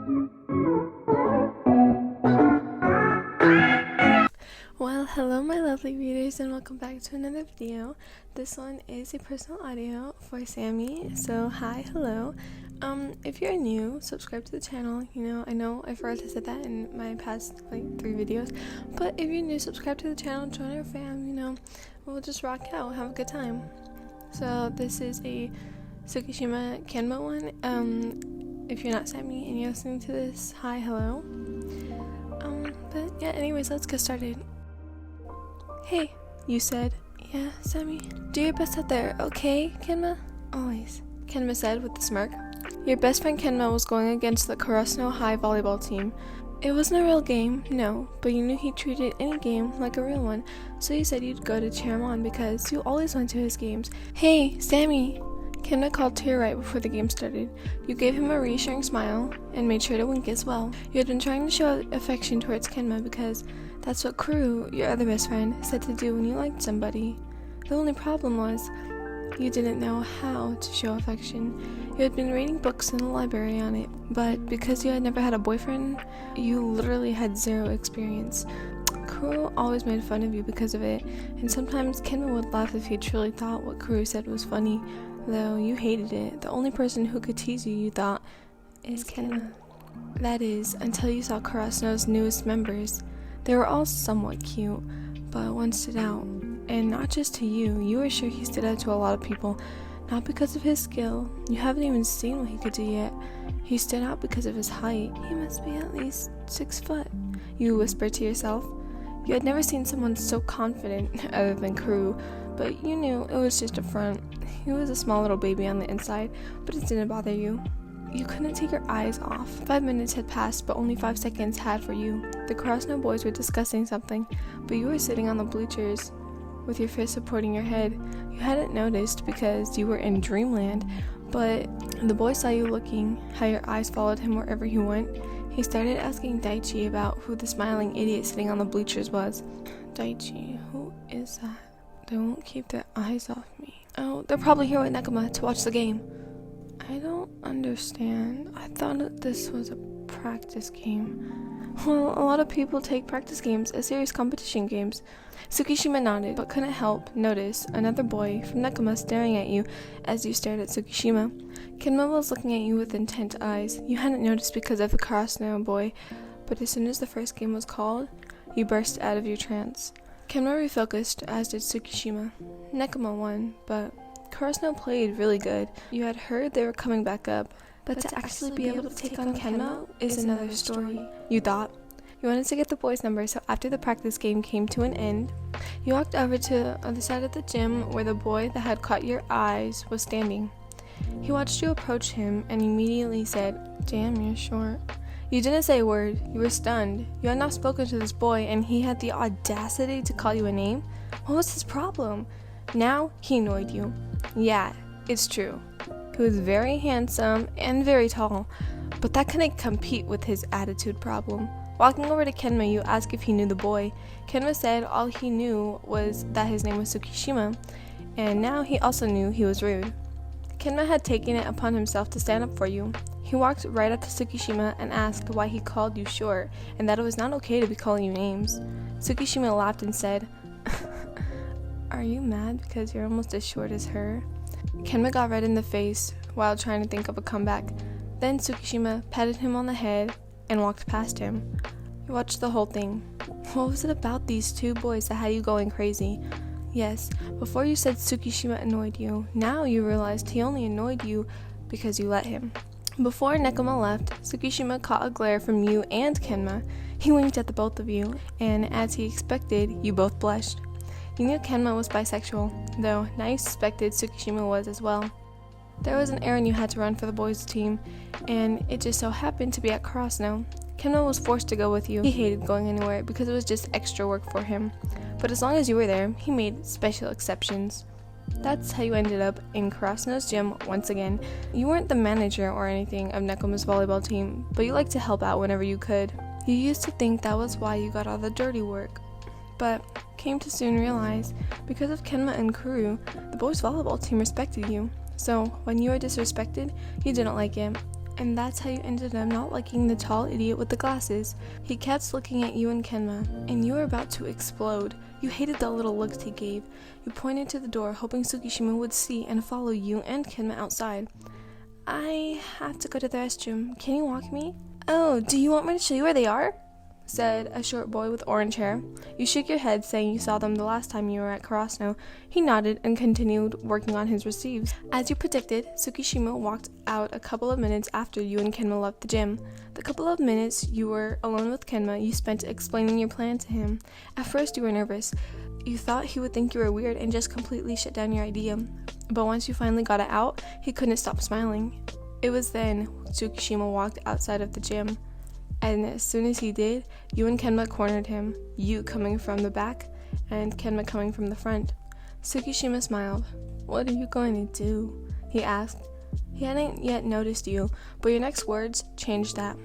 Well, hello my lovely readers and welcome back to another video. This one is a personal audio for Sami, so hi, hello. If you're new, subscribe to the channel. I know I forgot to say that in my past 3 videos, but if you're new, subscribe to the channel, join our fam, we'll just rock out, have a good time. So this is a Tsukishim Kenma one. If you're not Sami and you're listening to this, hi, hello. But yeah, anyways, let's get started. Hey, you said. Yeah, Sami. Do your best out there, okay, Kenma? Always, Kenma said with a smirk. Your best friend Kenma was going against the Karasuno High volleyball team. It wasn't a real game, no, but you knew he treated any game like a real one, so you said you'd go to cheer him on because you always went to his games. Hey, Sami! Kenma called to your right before the game started. You gave him a reassuring smile and made sure to wink as well. You had been trying to show affection towards Kenma because that's what Kuru, your other best friend, said to do when you liked somebody. The only problem was, you didn't know how to show affection. You had been reading books in the library on it, but because you had never had a boyfriend, you literally had zero experience. Kuru always made fun of you because of it, and sometimes Kenma would laugh if he truly thought what Kuru said was funny, though you hated it. The only person who could tease you, you thought, is Kenma. That is, until you saw Karasuno's newest members. They were all somewhat cute, but one stood out. And not just to you, you were sure he stood out to a lot of people. Not because of his skill, you haven't even seen what he could do yet. He stood out because of his height. He must be at least 6 foot, you whispered to yourself. You had never seen someone so confident, other than Kuru, but you knew it was just a front. He was a small little baby on the inside, but it didn't bother you. You couldn't take your eyes off. 5 minutes had passed, but only 5 seconds had for you. The Karasuno boys were discussing something, but you were sitting on the bleachers with your fist supporting your head. You hadn't noticed because you were in dreamland, but the boy saw you looking, how your eyes followed him wherever he went. He started asking Daichi about who the smiling idiot sitting on the bleachers was. Daichi, who is that? They won't keep their eyes off me. Oh, they're probably here with Nekoma to watch the game. I don't understand. I thought that this was a practice game. Well, a lot of people take practice games as serious competition games. Tsukishim nodded, but couldn't help notice another boy from Nekoma staring at you as you stared at Tsukishima. Kenma was looking at you with intent eyes. You hadn't noticed because of the Karasuno boy, but as soon as the first game was called, you burst out of your trance. Kenma refocused, as did Tsukishima. Nekoma won, but Karasuno played really good. You had heard they were coming back up, but to actually be able to take on Kenma is another story, you thought. You wanted to get the boys' number, so after the practice game came to an end, you walked over to the other side of the gym where the boy that had caught your eyes was standing. He watched you approach him and immediately said, "Damn, you're short." You didn't say a word. You were stunned. You had not spoken to this boy, and he had the audacity to call you a name? What was his problem? Now, he annoyed you. Yeah, it's true. He was very handsome and very tall, but that couldn't compete with his attitude problem. Walking over to Kenma, you asked if he knew the boy. Kenma said all he knew was that his name was Tsukishima, and now he also knew he was rude. Kenma had taken it upon himself to stand up for you. He walked right up to Tsukishima and asked why he called you short, and that it was not okay to be calling you names. Tsukishima laughed and said, "Are you mad because you're almost as short as her?" Kenma got red in the face while trying to think of a comeback. Then Tsukishima patted him on the head and walked past him. You watched the whole thing. What was it about these two boys that had you going crazy? Yes, before you said Tsukishima annoyed you. Now you realized he only annoyed you because you let him. Before Nekoma left, Tsukishima caught a glare from you and Kenma. He winked at the both of you, and as he expected, you both blushed. You knew Kenma was bisexual, though now you suspected Tsukishima was as well. There was an errand you had to run for the boys' team, and it just so happened to be at Karasuno. Kenma was forced to go with you. He hated going anywhere because it was just extra work for him. But as long as you were there, he made special exceptions. That's how you ended up in Karasuno's gym once again. You weren't the manager or anything of Nekoma's volleyball team, but you liked to help out whenever you could. You used to think that was why you got all the dirty work, but came to soon realize, because of Kenma and Kuru, the boys' volleyball team respected you. So when you were disrespected, you didn't like it. And that's how you ended up not liking the tall idiot with the glasses. He kept looking at you and Kenma, and you were about to explode. You hated the little looks he gave. You pointed to the door, hoping Tsukishim would see and follow you and Kenma outside. I have to go to the restroom. Can you walk me? Oh, do you want me to show you where they are? Said a short boy with orange hair. You shook your head, saying you saw them the last time you were at Karasno. He nodded and continued working on his receives. As you predicted, Tsukishima walked out a couple of minutes after you and Kenma left the gym. The couple of minutes you were alone with Kenma, you spent explaining your plan to him. At first, you were nervous. You thought he would think you were weird and just completely shut down your idea. But once you finally got it out, he couldn't stop smiling. It was then Tsukishima walked outside of the gym. And as soon as he did, you and Kenma cornered him, you coming from the back and Kenma coming from the front. Tsukishima smiled. What are you going to do? He asked. He hadn't yet noticed you, but your next words changed that.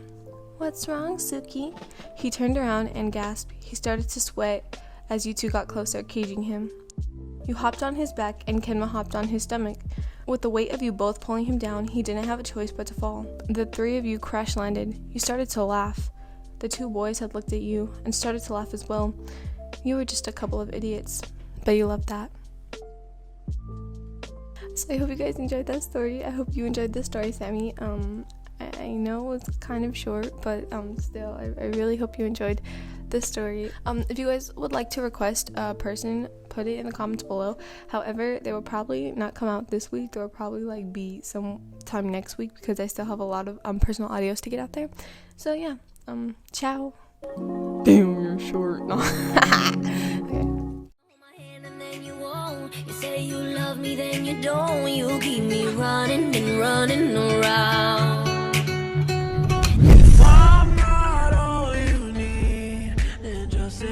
What's wrong, Tsuki? He turned around and gasped. He started to sweat as you two got closer, caging him. You hopped on his back and Kenma hopped on his stomach. With the weight of you both pulling him down, he didn't have a choice but to fall. The three of you crash landed. You started to laugh. The two boys had looked at you and started to laugh as well. You were just a couple of idiots, but you loved that. So I hope you guys enjoyed that story. I hope you enjoyed the story, Sami. I know it's kind of short, but still, I really hope you enjoyed this story. If you guys would like to request a person, put it in the comments below. However, they will probably not come out this week. They will probably be sometime next week because I still have a lot of personal audios to get out there. So yeah, ciao. Damn, you're short. No. Okay. You say you love me, then you don't. You keep me running and running around. I'm not all you need, and just